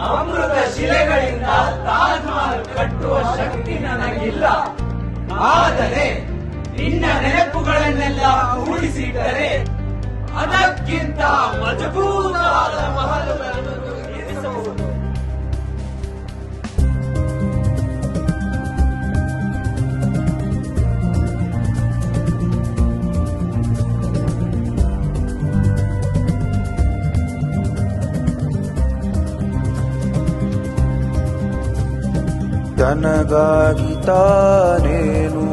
ಅಮೃತ ಶಿಲೆಗಳಿಂದ ತಾಜ್ ಮಹಲ್ ಕಟ್ಟುವ ಶಕ್ತಿ ನನಗಿಲ್ಲ. ಆದರೆ ನಿನ್ನ ನೆನಪುಗಳನ್ನೆಲ್ಲ ಕೂಡಿಸಿಟ್ಟರೆ ಅದಕ್ಕಿಂತ ಮಜಬೂತಾದ ಮಹಲುಗಳನ್ನು ನಿರ್ಮಿಸಬಹುದು. ತನಗಾಗಿ ತಾನೇನು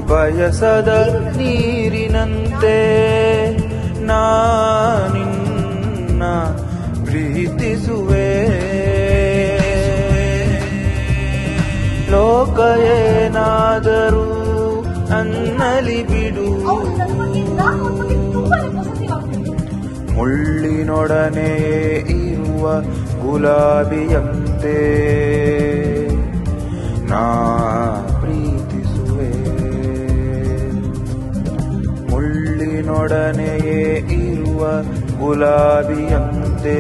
ಬಯಸದ ನೀರಿನಂತೆ ನಾನಿನ್ನ ಪ್ರೀತಿಸುವೆ. ಲೋಕ ಏನಾದರೂ ಅನ್ನಲಿ ಬಿಡು, ಮುಳ್ಳಿನೊಡನೆ ಇರುವ ಗುಲಾಬಿಯಂತೆ ನಾ ಪ್ರೀತಿಸುವೆ. ಮುಳ್ಳಿನೊಡನೆಯೇ ಇರುವ ಗುಲಾಬಿಯಂತೆ